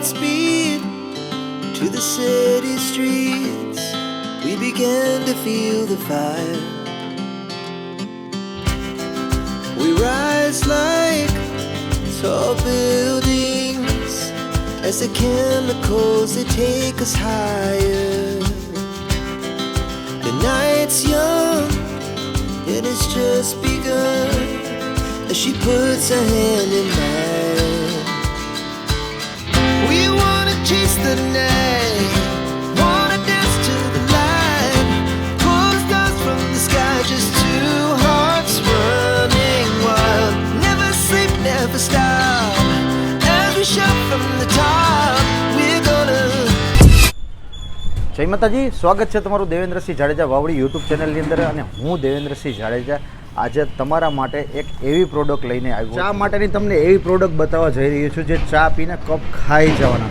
speed to the city streets. We began to feel the fire. We rise like tall buildings as the chemicals they take us higher. The night's young and it's just begun as she puts her hand in mine. We wanna chase the night, wanna dance to the light, pull the stars from the sky, just two hearts running wild. Never sleep, never stop, as we shout from the top, we're gonna. જય માતાજી, સ્વાગત છે તમારું Devendrasinh Jadeja Vavdi YouTube ચેનલની અંદર. અને હું દેવેન્દ્રસિંહ જાડેજા આજે તમારા માટે એક એવી પ્રોડક્ટ લઈને આવ્યો. ચા માટેની તમને એવી પ્રોડક્ટ બતાવવા જઈ રહ્યો છું જે ચા પીને કપ ખાઈ જવાના.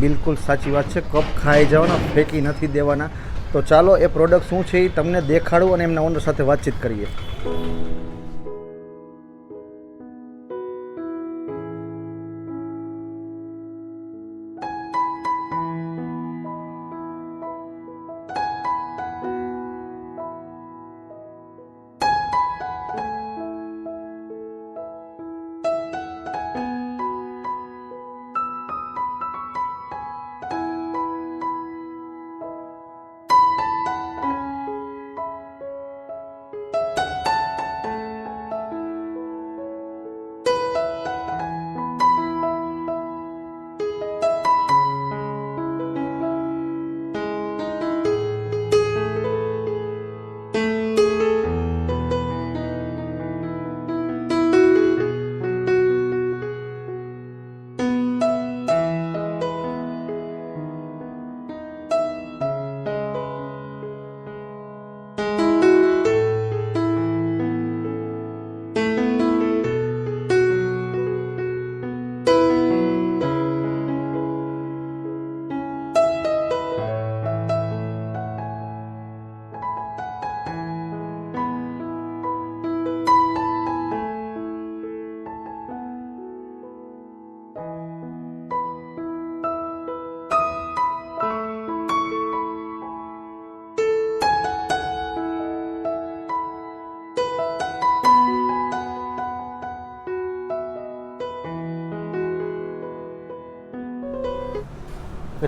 બિલકુલ સાચી વાત છે, કપ ખાઈ જવાના, ફેંકી નથી દેવાના. તો ચાલો એ પ્રોડક્ટ શું છે એ તમને દેખાડું અને એમના ઓનર સાથે વાતચીત કરીએ.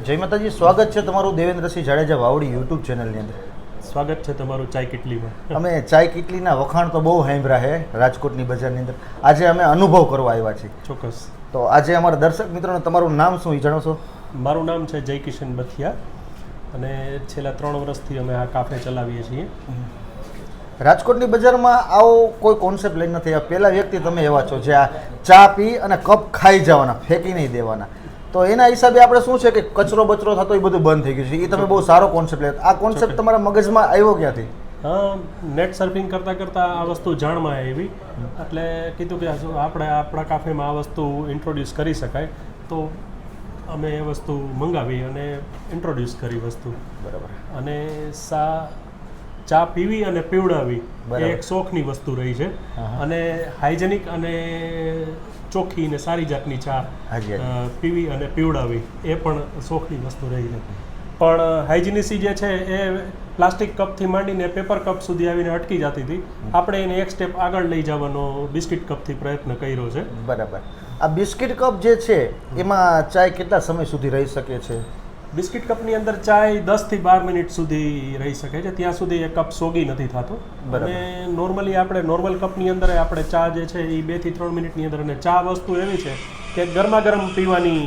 જય માતાજી, સ્વાગત છે તમારું દેવેન્દ્રસિંહ જાડેજા વાવડી યુટ્યુબ ચેનલની અંદર. સ્વાગત છે તમારું ચાય કિટલીમાં. અમે ચાય કિટલીના વખાણ તો બહુ સાંભળ્યા છે રાજકોટની બજારની અંદર. આજે અમે અનુભવ કરવા આવ્યા છીએ. ચોક્કસ. તો આજે અમારા દર્શક મિત્રોને તમારું નામ શું એ જણાવશો? મારું નામ છે જયકિશન બથિયા અને છેલ્લા 3 વર્ષથી અમે આ કાફે ચલાવીએ છીએ. રાજકોટની બજારમાં આવો કોઈ કોન્સેપ્ટ લઈને નથી આવ્યા. પહેલા વ્યક્તિ તમે એવા છો જે આ ચા પી અને કપ ખાઈ જવાના, ફેંકી નહીં દેવાના. તો એના હિસાબે આપણે શું છે કે કચરો બચરો થતો એ બધું બંધ થઈ ગયું છે. એ તમે બહુ સારો કોન્સેપ્ટ લે. આ કોન્સેપ્ટ તમારા મગજમાં આવ્યો ક્યાંથી? હા, નેટ સર્ફિંગ કરતાં આ વસ્તુ જાણમાં આવી એટલે કીધું કે આપણે આપણા કાફેમાં આ વસ્તુ ઇન્ટ્રોડ્યુસ કરી શકાય. તો અમે એ વસ્તુ મંગાવી અને ઇન્ટ્રોડ્યુસ કરી વસ્તુ. બરાબર. અને ચા પીવી અને પીવડાવી એ એક શોખની વસ્તુ રહી છે. અને હાઇજેનિક અને ચોખ્ખી અને સારી જાતની ચા પીવી અને પીવડાવી એ પણ શોખની વસ્તુ રહી છે. પણ હાઇજેનિસી જે છે એ પ્લાસ્ટિક કપથી માંડીને પેપર કપ સુધી આવીને અટકી જતી હતી. આપણે એને એક સ્ટેપ આગળ લઈ જવાનો બિસ્કિટ કપથી પ્રયત્ન કર્યો છે. બરાબર. આ બિસ્કિટ કપ જે છે એમાં ચાય કેટલા સમય સુધી રહી શકે છે? બિસ્કિટ કપની અંદર ચાય 10 થી 12 મિનિટ સુધી રહી શકે છે. ત્યાં સુધી એ કપ સોગી નથી થતો. અને નોર્મલી આપણે નોર્મલ કપની અંદર આપણે ચા જે છે એ 2 થી 3 મિનિટની અંદર. અને ચા વસ્તુ એવી છે કે ગરમા ગરમ પીવાની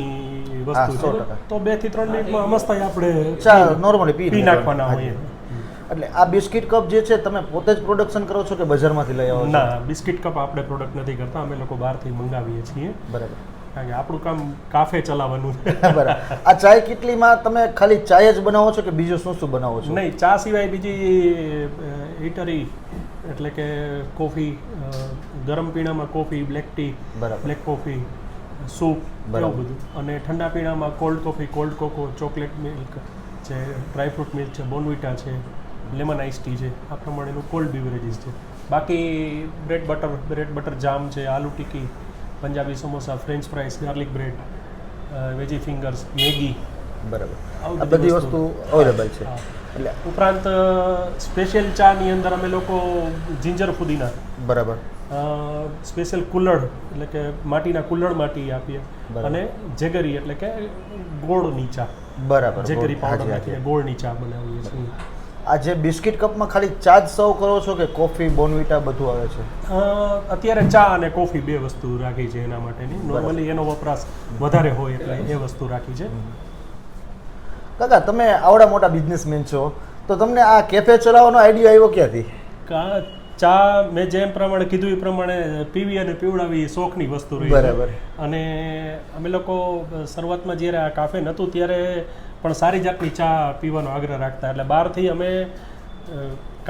વસ્તુ છે. તો 2 થી 3 મિનિટમાં મસ્ત આપણે ચા નોર્મલી પી નાખવાના હોઈએ. એટલે આ બિસ્કિટ કપ જે છે તમે પોતે જ પ્રોડક્શન કરો છો કે બજારમાંથી લઈ આવો છો? ના, બિસ્કિટ કપ આપણે પ્રોડક્ટ નથી કરતા. અમે લોકો બહારથી મંગાવીએ છીએ. બરાબર. કારણ કે આપણું કામ કાફે ચલાવવાનું છે. બરાબર. આ ચાય કિટલીમાં તમે ખાલી ચાય જ બનાવો છો કે બીજું શું શું બનાવો છો? નહીં, ચા સિવાય બીજી ઈટરી એટલે કે કોફી, ગરમ પીણામાં coffee, black tea, black coffee, soup, એવું બધું. અને ઠંડા પીણામાં cold coffee, cold cocoa, chocolate milk છે, ડ્રાયફ્રૂટ મિલ્ક છે, બોર્નવિટા છે, લેમન આઈસ ટી છે. આ પ્રમાણેનું કોલ્ડ બીવરેજીસ છે. બાકી બ્રેડ બટર જામ છે, aloo tikki, Punjabi samosa, French fries, garlic bread, veggie fingers, Maggi, બરાબર, આવી આ બધી વસ્તુ અવેલેબલ છે. હા. એટલે ઉપરાંત સ્પેશિયલ ચાની અંદર અમે લોકો જિંજર ફુદીના, બરાબર, સ્પેશિયલ કુલ્હડ એટલે કે માટીના કુલ્હડમાંથી આપીએ, બરાબર. અને જેગરી એટલે કે ગોળની ચા, બરાબર, જેગરી પાવડર હાજી, નાખીને હાજી. ગોળની ચા બનાવીએ છીએ. આ જે બિસ્કિટ કપમાં ખાલી ચા જ સર્વ કરો છો કે કોફી, બોર્નવિટા બધું આવે છે? અત્યારે ચા અને કોફી બે વસ્તુ રાખી છે એના માટેની. નોર્મલી એનો વપરાશ વધારે હોય એટલે એ વસ્તુ રાખી છે. કાકા, તમે આવડા મોટા બિઝનેસમેન છો, તો તમને આ કેફે ચલાવવાનો આઈડિયા આવ્યો ક્યાંથી? ચા મેં જેમ પ્રમાણે કીધું એ પ્રમાણે પીવી અને પીવડાવી શોખની વસ્તુ રહી. બરાબર. અને અમે લોકો શરૂઆતમાં જ્યારે આ કાફે નહોતું ત્યારે પણ સારી જાતની ચા પીવાનો આગ્રહ રાખતા. એટલે બહારથી અમે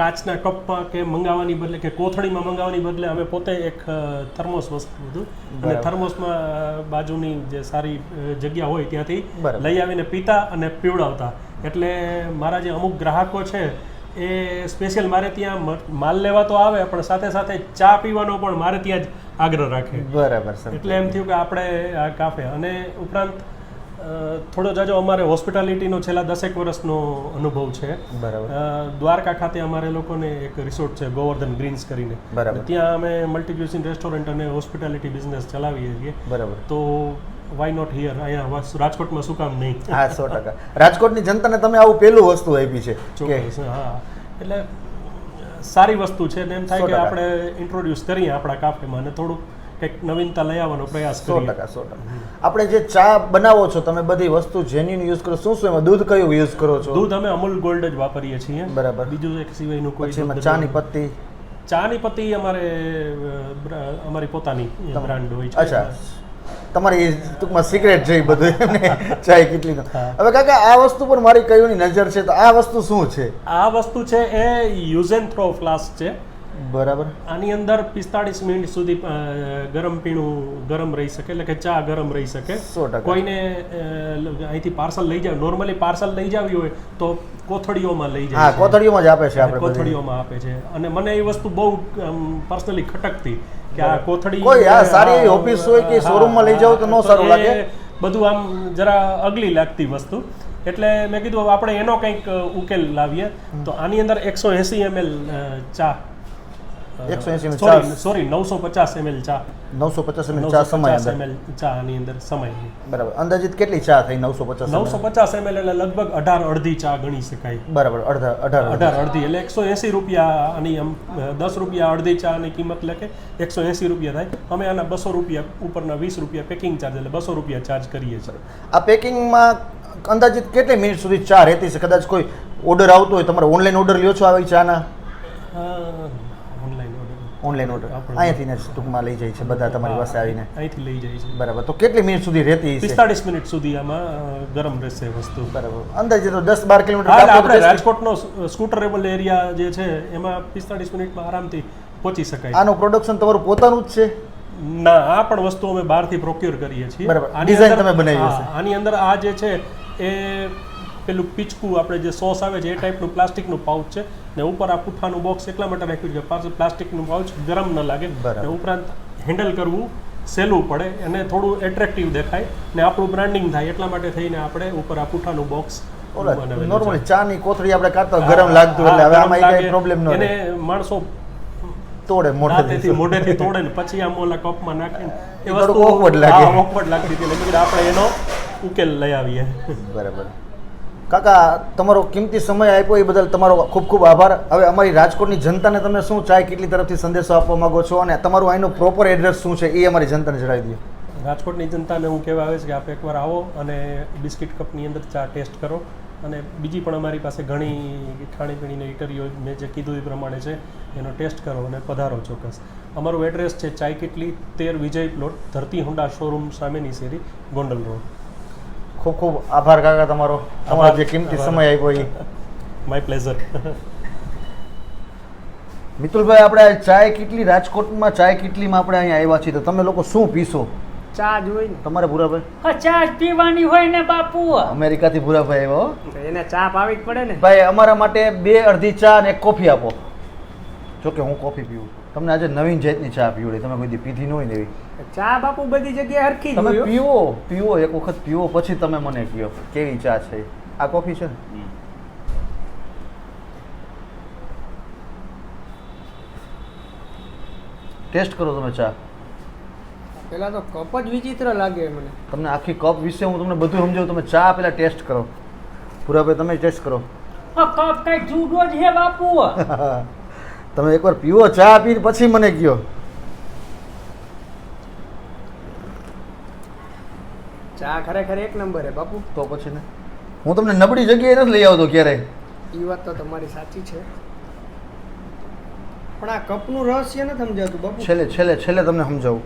કાચના કપમાં કે મંગાવવાની બદલે કે કોથળીમાં મંગાવવાની બદલે અમે પોતે એક થર્મોસ વસ્તુ હતું અને થર્મોસમાં બાજુની જે સારી જગ્યા હોય ત્યાંથી લઈ આવીને પીતા અને પીવડાવતા. એટલે મારા જે અમુક ગ્રાહકો છે એ સ્પેશિયલ મારે ત્યાં માલ લેવા તો આવે પણ સાથે સાથે ચા પીવાનો પણ મારે ત્યાં જ આગ્રહ રાખે. બરાબર. એટલે એમ થયું કે આપણે આ કાફે, અને ઉપરાંત થોડો જાજો અમારે હોસ્પિટાલિટીનો છેલ્લા 10 વર્ષનો અનુભવ છે. બરાબર. દ્વારકા ખાતે અમારે લોકોને એક રિસોર્ટ છે ગોવર્ધન ગ્રીન્સ કરીને. બરાબર. ત્યાં અમે મલ્ટી ક્યુઝિન રેસ્ટોરન્ટ અને હોસ્પિટાલિટી બિઝનેસ ચલાવીએ છીએ. બરાબર. તો વાય નોટ હિયર, અહીંયા રાજકોટમાં શું કામ નહીં? હા, 100%. રાજકોટની જનતાને તમે આવું પહેલું વસ્તુ આપી છે. ચોક્કસ. હા, એટલે સારી વસ્તુ છે ને એમ થાય કે આપણે ઇન્ટ્રોડ્યુસ કરીએ આપણા કાફેમાં અને થોડુંક કંઈક નવીનતા લઈ આવવાનો પ્રયાસ કરીએ. 100%. આપણે જે ચા બનાવો છો તમે બધી વસ્તુ જેન્યુઇન યુઝ કરો, શું એમાં દૂધ કયું યુઝ કરો છો? દૂધ અમે અમૂલ ગોલ્ડ જ વાપરીએ છીએ. બરાબર. બીજું એક સિવાયનું કોઈ. પછી એમાં ચાની પત્તી? ચાની પત્તી અમારી પોતાની બ્રાન્ડ હોય છે. અચ્છા, તમારી ટૂંકમાં સિક્રેટ છે એ બધું એમને ચાય કેટલી. હવે કાકા, આ વસ્તુ પર મારી કયોની નજર છે, તો આ વસ્તુ શું છે? આ વસ્તુ છે એ યુઝ એન્ડ થ્રો ફ્લાસ્ક છે. બરાબર. આની અંદર 45 મિનિટ સુધી ગરમ પીણું ગરમ રહી શકે, એટલે કે ચા ગરમ રહી શકે. 100%. કોઈને અહીંથી પાર્સલ લઈ જાવ, નોર્મલી પાર્સલ લઈ જાવી હોય તો કોથળીઓમાં લઈ જાય. હા, કોથળીઓમાં જ આપે છે આપણે. કોથળીઓમાં આપે છે. અને મને એ વસ્તુ બહુ પર્સનલી ખટકતી કે આ કોથળી કોઈ આ સારી ઓફિસ હોય કે શોરૂમમાં લઈ જાવ તો નો સારું લાગે. બધું આમ જરા અગલી લાગતી વસ્તુ. એટલે મેં કીધું આપણે એનો કંઈક ઉકેલ લાવીએ. તો આની અંદર 180 ml ચા, 180 ml સોરી 950 ml ચા, 950 ml ચા સમાય અંદર. ml ચા આની અંદર સમાય. બરાબર. અંદાજિત કેટલી ચા થઈ? 950 ml એટલે લગભગ 18 અડધી ચા ગણી શકાય. બરાબર. 18 અડધી એટલે 180 રૂપિયા. આની આમ 10 રૂપિયા અડધી ચાની કિંમત એટલે કે 180 રૂપિયા થાય. અમે આના 200 રૂપિયા ઉપરના 20 રૂપિયા પેકિંગ ચાર્જ એટલે 200 રૂપિયા ચાર્જ કરીએ છીએ. આ પેકિંગમાં અંદાજિત કેટલી મિનિટ સુધી ચા રહેતી છે? કદાચ કોઈ ઓર્ડર આવતો હોય, તમારે ઓનલાઈન ઓર્ડર લ્યો છો આવી ચાના? ઓનલાઈન ઓર્ડર અહીંયાથી જ ટૂંકમાં લઈ જાય છે બધા તમારી પાસે આવીને? અહીંથી લઈ જાય છે. બરાબર. તો કેટલી મિનિટ સુધી રહેતી છે? 45 મિનિટ સુધી આમાં ગરમ રહેશે વસ્તુ. બરાબર. અંદાજે તો 10-12 કિલોમીટર આપણે રાજકોટનો સ્કૂટરેબલ એરિયા જે છે એમાં 45 મિનિટમાં આરામથી પહોંચી શકાય. આનું પ્રોડક્શન તમારું પોતાનું જ છે? ના, આ પણ વસ્તુ અમે બહારથી પ્રોક્યોર કરીએ છીએ. બરાબર. ડિઝાઇન તમે બનાવી હશે? આની અંદર આ જે છે એ પેલું પીચકું આપણે જે સોસ આવે છે એ ટાઈપનું પ્લાસ્ટિકનું પાઉચ છે ને ઉપર આ પુઠ્ઠાનું બોક્સ એટલા માટે રાખ્યું છે પ્લાસ્ટિકનું પાઉચ ગરમ ન લાગે. ને ઉપરાંત હેન્ડલ કરવું સહેલું પડે અને થોડું એટ્રેક્ટિવ દેખાય ને આપણું બ્રાન્ડિંગ થાય એટલા માટે થઈને આપણે ઉપર આ પુઠ્ઠાનું બોક્સ. નોર્મલી ચાની કોથળી આપણે કાઢતા ગરમ લાગતું એટલે હવે આમાં કઈ પ્રોબ્લેમ ન રહે. એને માણસો તોડે મોઢેથી તોડે ને પછી આમ ઓલા કપમાં નાખીને એ વસ્તુ ઓકવર્ડ લાગે. ઓકવર્ડ લાગતી હતી એટલે આપણે એનો ઉકેલ લઈ આવીએ. બરાબર. કાકા, તમારો કિંમતી સમય આપ્યો એ બદલ તમારો ખૂબ ખૂબ આભાર. હવે અમારી રાજકોટની જનતાને તમે શું ચાય કેટલી તરફથી સંદેશો આપવા માંગો છો અને તમારું અહીંનું પ્રોપર એડ્રેસ શું છે એ અમારી જનતાને જણાવી દો. રાજકોટની જનતાને હું કહેવા આવે છે કે આપ એકવાર આવો અને બિસ્કિટ કપની અંદર ચા ટેસ્ટ કરો. અને બીજી પણ અમારી પાસે ઘણી ખાણીપીણીની ઇટરીઓ મેં જે કીધું એ પ્રમાણે છે, એનો ટેસ્ટ કરો અને પધારો ચોક્કસ. અમારું એડ્રેસ છે ચાય કિટલી 13 વિજય પ્લોટ, ધરતી હોન્ડા શોરૂમ સામેની શેરી, ગોંડલ રોડ. ખૂબ ખૂબ આભાર કાકા તમારો જે કિંમતી સમય આપ્યો એ. My pleasure. મિતુલભાઈ, આપણે ચાય કિટલી રાજકોટમાં ચાય કિટલીમાં આપણે અહીંયા આવ્યા છીએ, તો તમે લોકો શું પીશો? ચા જ હોય ને તમારે ભૂરાભાઈ? હા, ચા જ પીવાની હોય ને બાપુ. અમેરિકાથી ભૂરાભાઈ આવ્યો. એને ચા પાવી જ પડે ને ભાઈ, અમારા માટે 2 અડધી ચા અને 1 કોફી આપો. જોકે હું કોફી પીવું તમને આજે નવીન જાતની ચા પીવડે તમે કોઈ દી પીધી ન હોય ને એવી ચા બાપુ બધી જગ્યાએ હરખી જ તમે હોય હો. પીવો એક વખત પીવો પછી તમે મને કહો કેવી ચા છે આ કોફી છે ને ટેસ્ટ કરો તમે ચા પેલા તો કપ જ વિચિત્ર લાગે મને. તમને આખી કપ વિશે હું તમને બધું સમજાવું તમે ચા પેલા ટેસ્ટ કરો પૂરાભાઈ તમે ટેસ્ટ કરો આ કપ કઈ જુદો જ હે બાપુ. તમે એકવાર પીવો ચા પીને પછી મને કહો ચા ખરેખર એક નંબર હે બાપુ. તો પછી ને હું તમને નબળી જગ્યાએ નથી લઈ આવતો ક્યારેય એ વાત તો તમારી સાચી છે પણ આ કપનું રહસ્ય નથી સમજાતું બાપુ. છેલ્લે તમને સમજાવું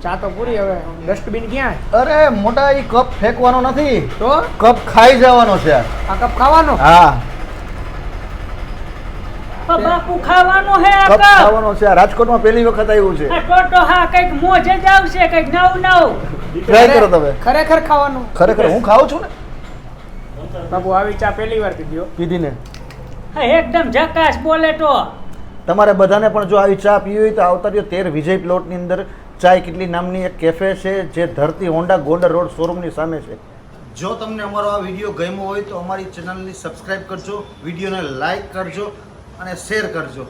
ચા તો પૂરી હવે ડસ્ટબિન ક્યાં અરે મોટા એ કપ ફેંકવાનો નથી તો કપ ખાઈ જવાનો છે આ કપ ખાવાનો હા બાપુ ખાવાનો હે આ કપ કપ. ખાવાનો છે આ રાજકોટમાં પહેલી વખત આવ્યું છે આ તો હા કઈક મોજે જ આવશે કઈક નવું. ટ્રાય કરો તમે ખરેખર ખાવાનું ખરેખર હું ખાઉં છું ને બાપુ આવી ચા પહેલી વાર પીધો. પીધીને હા એકદમ ઝકાસ બોલે તો. તમારે બધાને પણ જો આવી ચા પીવી હોય તો આવતા રહ્યો 13 વિજય પ્લોટની અંદર ચાય કેટલી નામની એક કેફે છે જે ધરતી હોન્ડા ગોંડલ રોડ શોરૂમની સામે છે જો તમને અમારો આ વિડીયો ગમ્યો હોય તો અમારી ચેનલની સબસ્ક્રાઇબ કરજો વિડીયોને લાઈક કરજો અને શેર કરજો